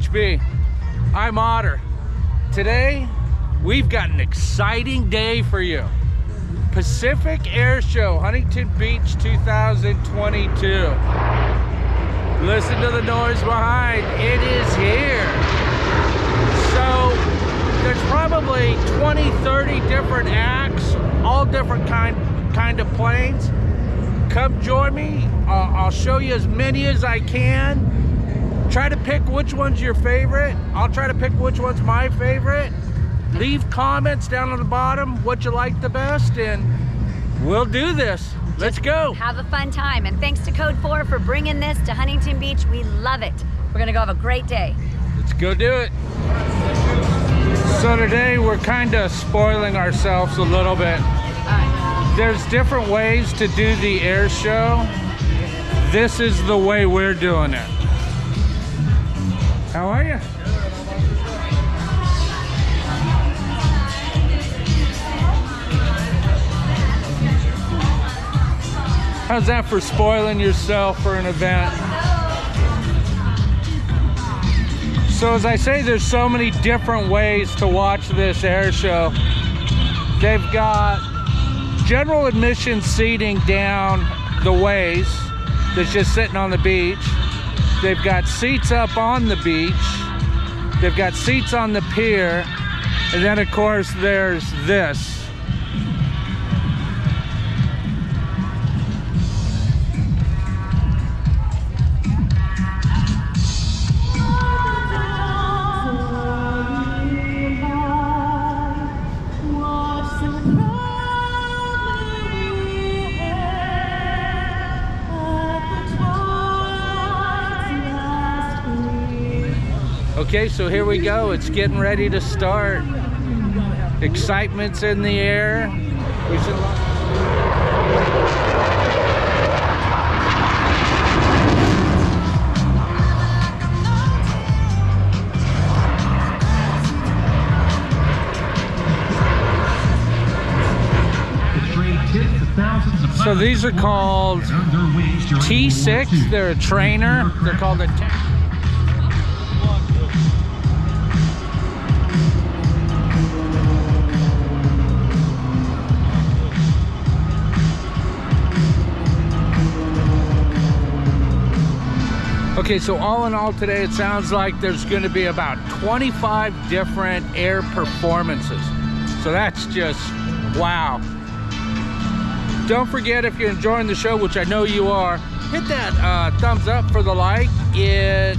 HB. I'm Otter. Today, we've got an exciting day for you. Pacific Air Show, Huntington Beach 2022. Listen to the noise behind. It is here. So, there's probably 20, 30 different acts, all different kind of planes. Come join me. I'll show you as many as I can. Try to pick which one's your favorite. I'll try to pick which one's my favorite. Leave comments down on the bottom what you like the best, and we'll do this. Let's go. Have a fun time, and thanks to Code 4 for bringing this to Huntington Beach. We love it. We're gonna go have a great day. Let's go do it. So today we're kind of spoiling ourselves a little bit. There's different ways to do the air show. This is the way we're doing it. How are you? How's that for spoiling yourself for an event? So as I say, there's so many different ways to watch this air show. They've got general admission seating down the ways that's just sitting on the beach. They've got seats up on the beach. They've got seats on the pier. And then of course there's this. Okay, so here we go. It's getting ready to start. Excitement's in the air. So these are called T6. They're a trainer. They're called a Okay, so all in all today, it sounds like there's going to be about 25 different air performances. So that's just wow. Don't forget, if you're enjoying the show, which I know you are, hit that thumbs up for the like. It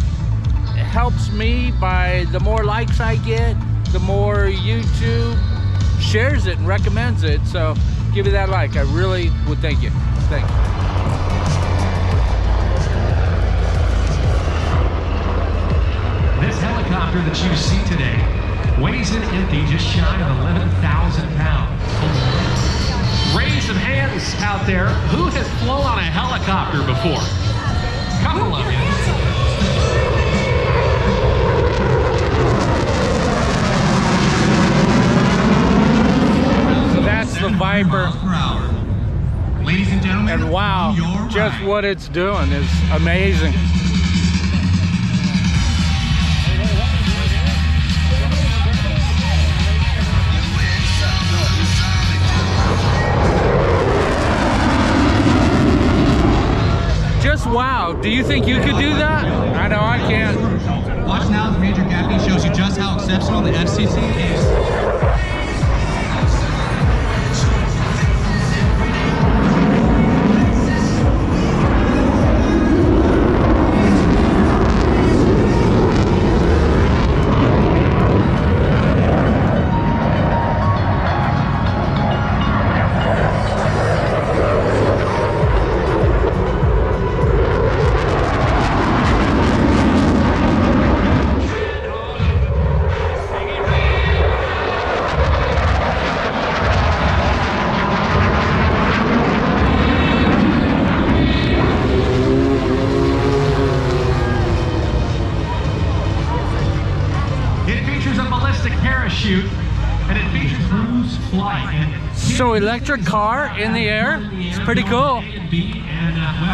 helps me. By the more likes I get, the more YouTube shares it and recommends it. So give me that like. I really would thank you. Thank you. This helicopter that you see today weighs in empty just shy of 11,000 pounds. Raise some hands out there. Who has flown on a helicopter before? A couple of you. So that's the Viper. Ladies and gentlemen, and wow, just what it's doing is amazing. Just wow. Do you think you could do that? I know I can't. Watch now as Major Gaffney shows you just how exceptional the FCC is. And it features cruise flight. So electric car in the air. It's pretty cool.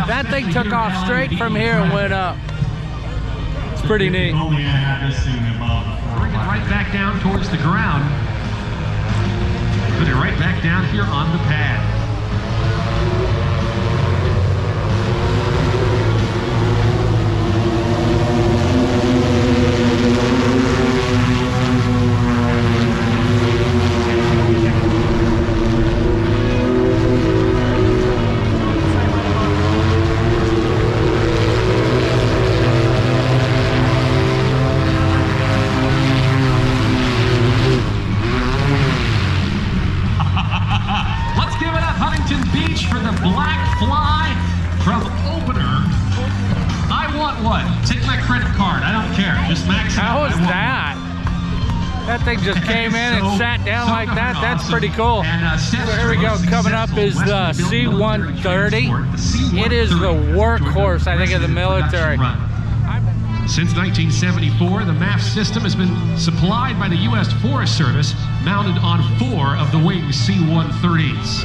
That thing took off straight from here and went up. It's It's pretty neat. Bring it right back down towards the ground. Put it right back down here on the pad. Huntington Beach for the black fly from opener. I want one. Take my credit card. I don't care. Just max it out. How was that? That thing just came in and sat down like that. That's pretty cool. So here we go. Coming up is the C-130. It is the workhorse, I think, of the military. Since 1974, the MAF system has been supplied by the U.S. Forest Service, mounted on 4 of the Wings C-130s.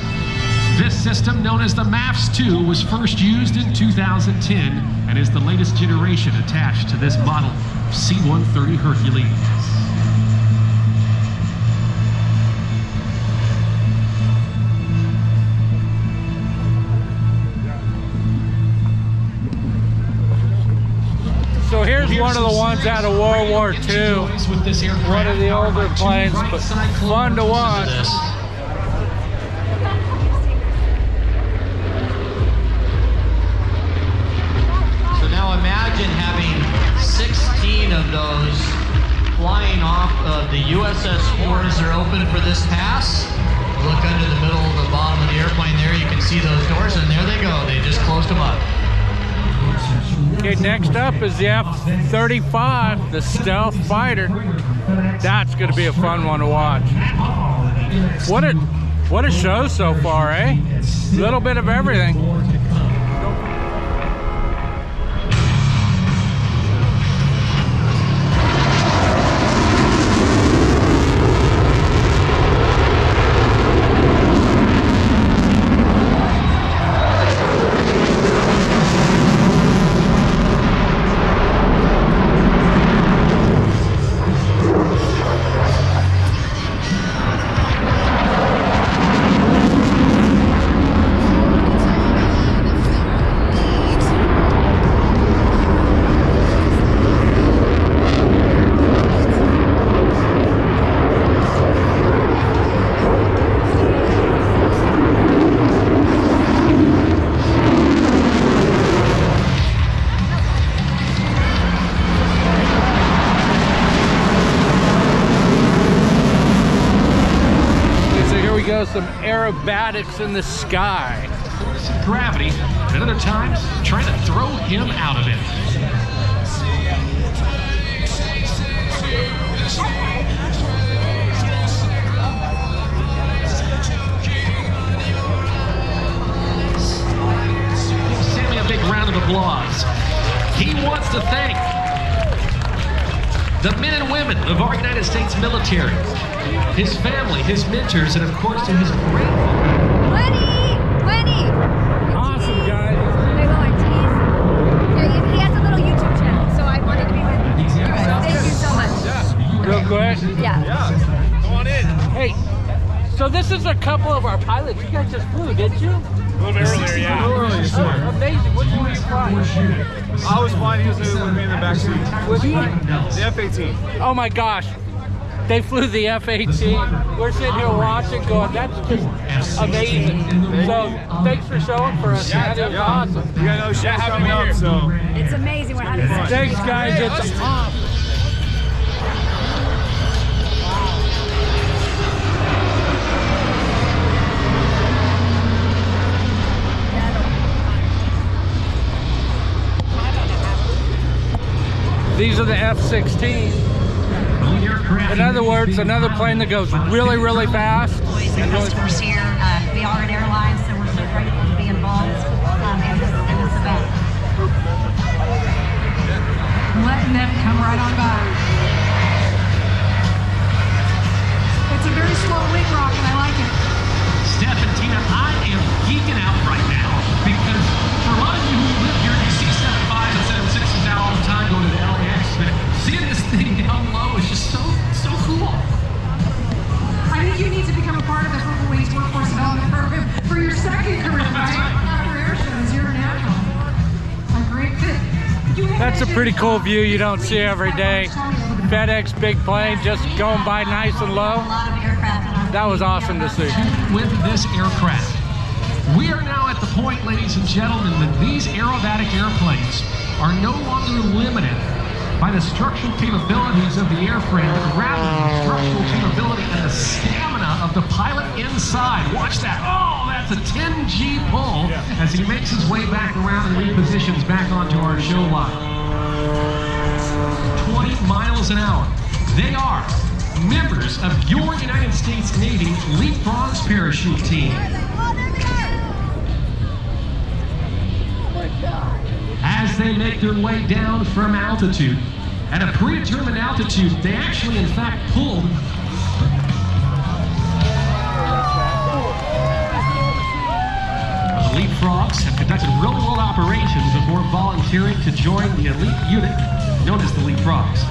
This system, known as the MAFS-2, was first used in 2010 and is the latest generation attached to this model of C-130 Hercules. So here's one of the ones out of World War II. One of the older planes, but fun to watch. So now imagine having 16 of those flying off of the USS Forest. They're open for this pass. Look under the middle of the bottom of the airplane there. You can see those doors, and there they go. They just closed them up. Okay, next up is the F-35, the stealth fighter. That's going to be a fun one to watch. What a show so far, eh? A little bit of everything. Some aerobatics in the sky. Gravity, and other times trying to throw him out of it. Give Sammy a big round of applause. He wants to thank the men and women of our United States military, his family, his mentors, and of course to his grandfather. Lenny! Awesome, guys. Wait, hold on, tease. Yeah, he has a little YouTube channel, so I wanted to be with him. Thank you so much. Real quick. Yeah. Come on in. Hey, so this is a couple of our pilots. You guys just flew, didn't you? A little bit earlier, yeah. Oh, amazing. Which one were you flying? I was flying, he was with me in the backseat. Was he? The F-18. Oh my gosh. They flew the F-18. We're sitting here watching going, that's just amazing. So thanks for showing for us. That is awesome. You got no shit coming up, so. It's amazing. We're having such Thanks, guys. It's awesome. These are the F-16. In other words, another plane that goes really, really fast. Employees and customers here. We are an airline, so we're so grateful to be involved in this event. Letting them come right on by. It's a very slow wing rock, and I like it. Steph and Tina, I am geeking out right now because for a lot of you who live here, you see 75s and 76s out all the time going to the LAX. That's a pretty cool view you don't see every day. FedEx big plane just going by nice and low. That was awesome to see. With this aircraft, we are now at the point, ladies and gentlemen, that these aerobatic airplanes are no longer limited by the structural capabilities of the airframe, but rather the structural capability and the stamina of the pilot inside. Watch that. Oh, that's a 10G pull as he makes his way back around and repositions back onto our show line. 20 miles an hour. They are members of your United States Navy Leapfrogs parachute team. As they make their way down from altitude, at a predetermined altitude, they actually, in fact, pulled the Leapfrogs have conducted real-world operations before volunteering to join the elite unit known as the Leapfrogs.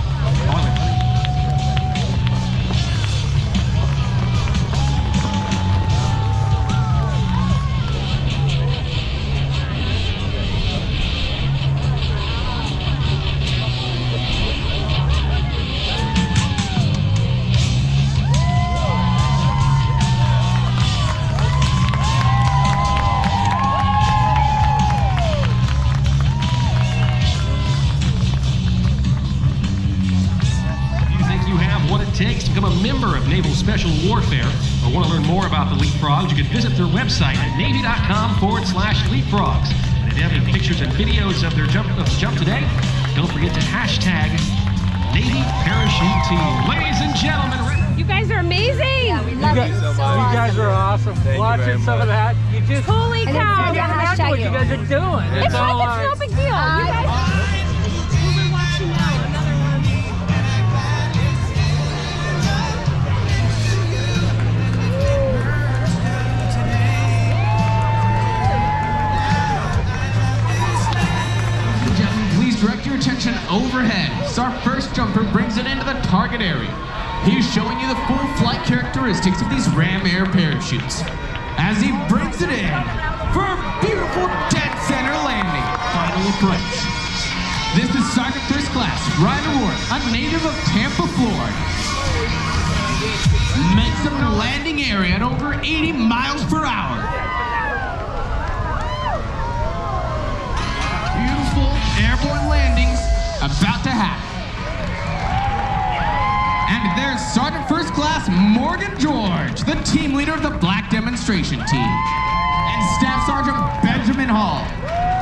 Takes to become a member of Naval Special Warfare or want to learn more about the Leapfrogs, you can visit their website at navy.com/leapfrogs. And if you have any pictures and videos of their jump today, don't forget to hashtag Navy Parachute Team. Ladies and gentlemen, You guys are amazing. Yeah, we love you so much. You guys are awesome. Watching some of that, you just Holy cow. that's what you guys are doing. It's like it's no big deal. You guys. We're watching now another one. Please direct your attention overhead. So our first jumper brings it into the target area. He's showing you the full flight characteristics of these Ram Air parachutes. As he brings it in for a beautiful dead center landing. Final approach. This is Sergeant First Class Ryan Ward, a native of Tampa, Florida. Makes a landing area at over 80 miles per hour. Beautiful airborne landings about to happen. And there's Sergeant First Class Morgan George, the team leader of the Black Demonstration Team. And Staff Sergeant Benjamin Hall.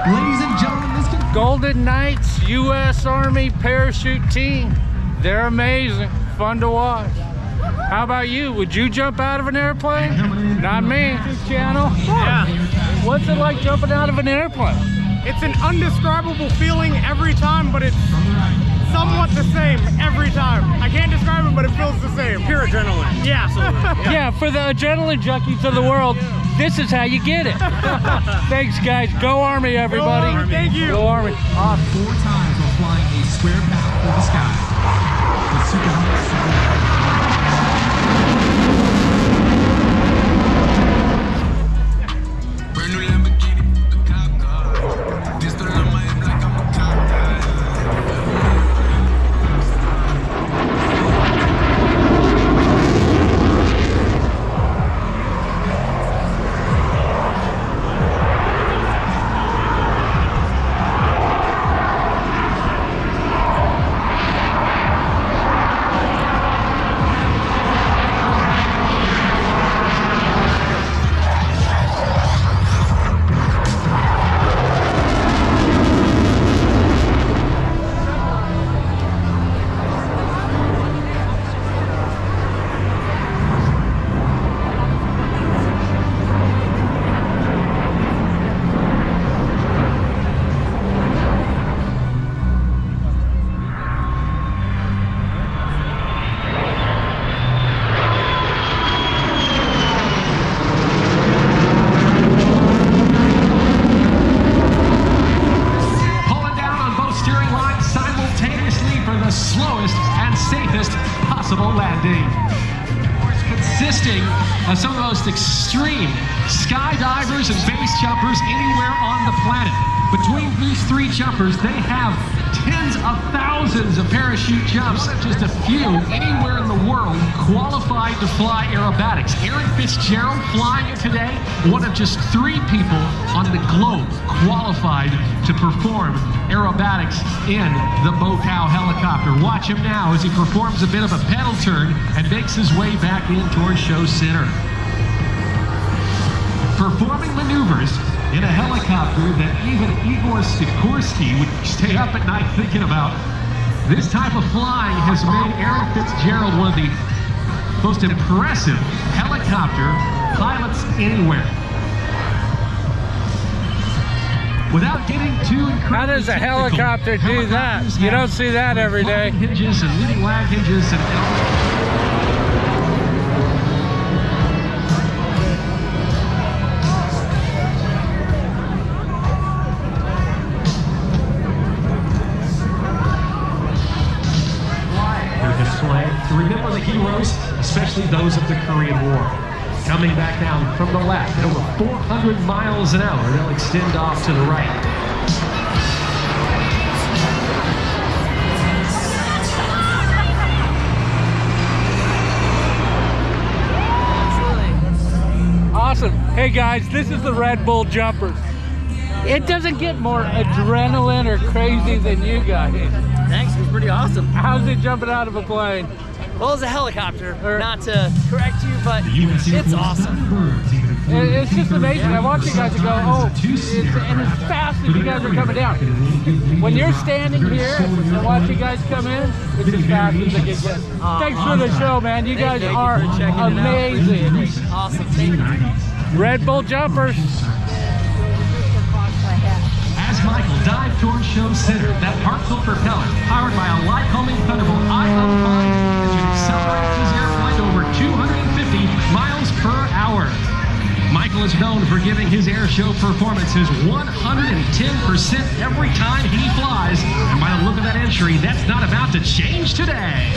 Ladies and gentlemen, this can... Golden Knights U.S. Army Parachute Team. They're amazing. Fun to watch. How about you? Would you jump out of an airplane? Not me. Channel? Yeah. What's it like jumping out of an airplane? It's an undescribable feeling every time, but it's somewhat the same every time. I can't describe it, but it feels the same. Pure adrenaline. Yeah. Yeah, for the adrenaline junkies of the world, this is how you get it. Thanks, guys. Go Army, everybody. Go Army. Thank you. Go Army. Awesome. 4 times while flying a square path through the sky. The Super of some of the most extreme skydivers and base jumpers anywhere on the planet. Between these 3 jumpers, they have tens of thousands of parachute jumps, just a few anywhere in the world qualified to fly aerobatics. Aaron Fitzgerald flying it today, one of just 3 people on the globe qualified to perform aerobatics in the Bocow helicopter. Watch him now as he performs a bit of a pedal turn and makes his way back in towards show center. Performing maneuvers in a helicopter that even Igor Sikorsky would stay up at night thinking about. This type of flying has made Aaron Fitzgerald one of the most impressive helicopter pilots anywhere. Without getting too incredible. How does a helicopter do that? You don't see that every day. Hinges and leading lag hinges and display to remember the heroes, especially those of the Korean War. Coming back down from the left at over 400 miles an hour, they'll extend off to the right. Awesome. Hey guys, this is the Red Bull Jumpers. It doesn't get more adrenaline or crazy than you guys. Thanks, it was pretty awesome. How's it jumping out of a plane? Well, it's a helicopter, not to correct you, but it's awesome. It's just amazing. I watch you guys and go, oh, and as fast as you guys are coming down. When you're standing here and watch you guys come in, it's as fast as it gets. Thanks for the show, man. You guys are amazing. Awesome, thank you. Red Bull Jumpers. As Michael dived towards show center, that heartfelt propeller, powered by a Lycoming Thunderbird I-5 engine, accelerates his airplane over 250 miles per hour. Michael is known for giving his air show performances 110% every time he flies, and by the look of that entry, that's not about to change today.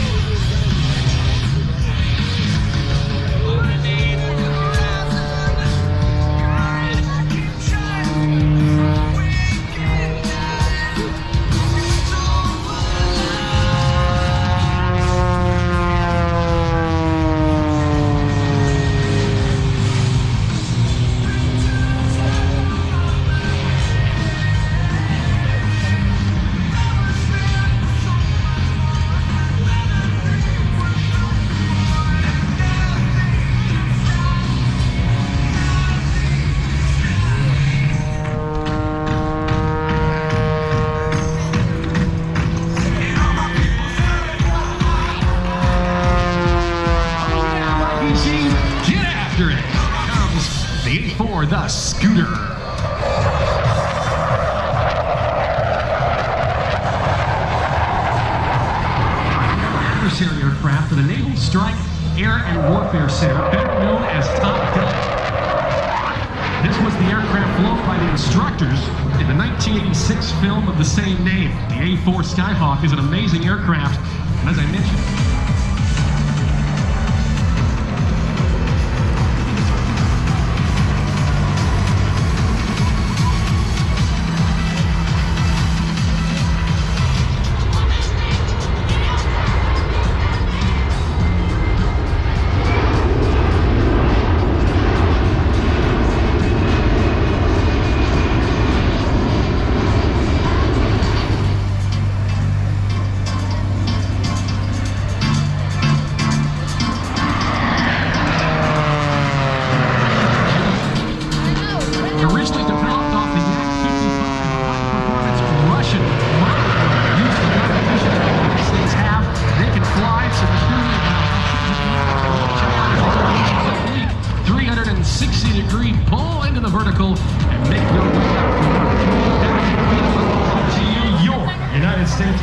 The Scooter. Adversary aircraft for the Naval Strike Air and Warfare Center, better known as Top Gun. This was the aircraft flown by the instructors in the 1986 film of the same name. The A-4 Skyhawk is an amazing aircraft, and as I mentioned,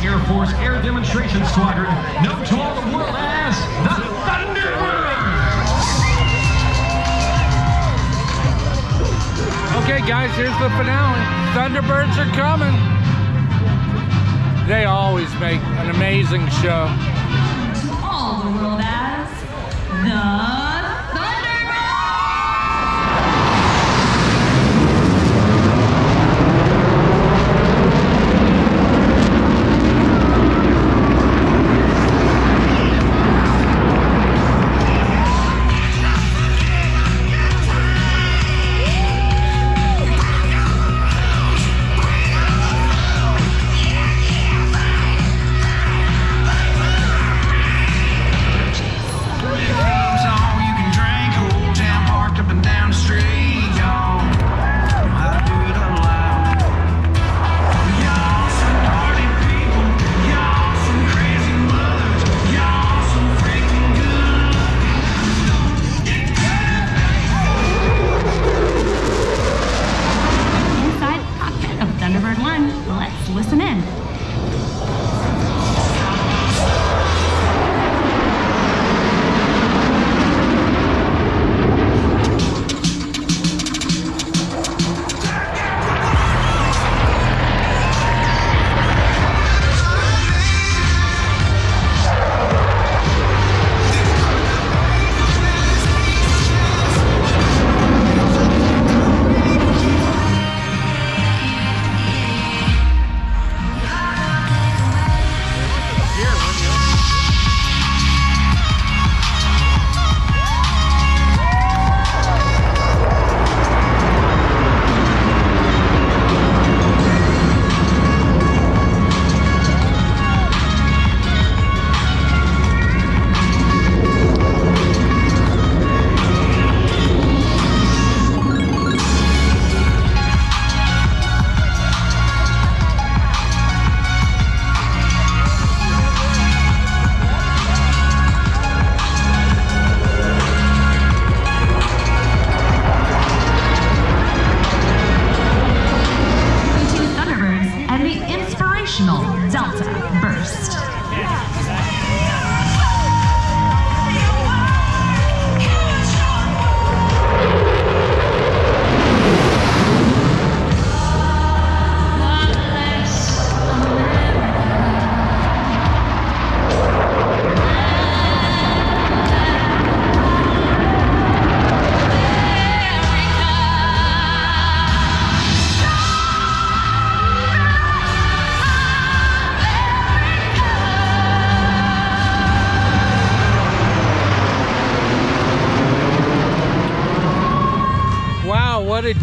Air Force Air Demonstration Squadron, known to all the world as the Thunderbirds. Okay, guys, here's the finale. Thunderbirds are coming. They always make an amazing show. All the world as the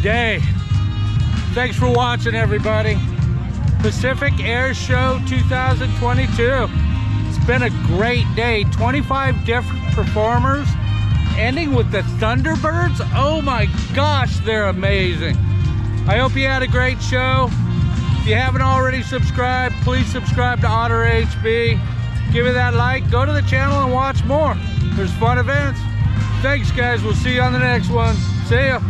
day. Thanks for watching, everybody. Pacific Air Show 2022. It's been a great day. 25 different performers, ending with the Thunderbirds. Oh my gosh, they're amazing. I hope you had a great show. If you haven't already subscribed, please subscribe to Otter HB. Give it that like, go to the channel and watch more. There's fun events. Thanks guys, we'll see you on the next one. See ya.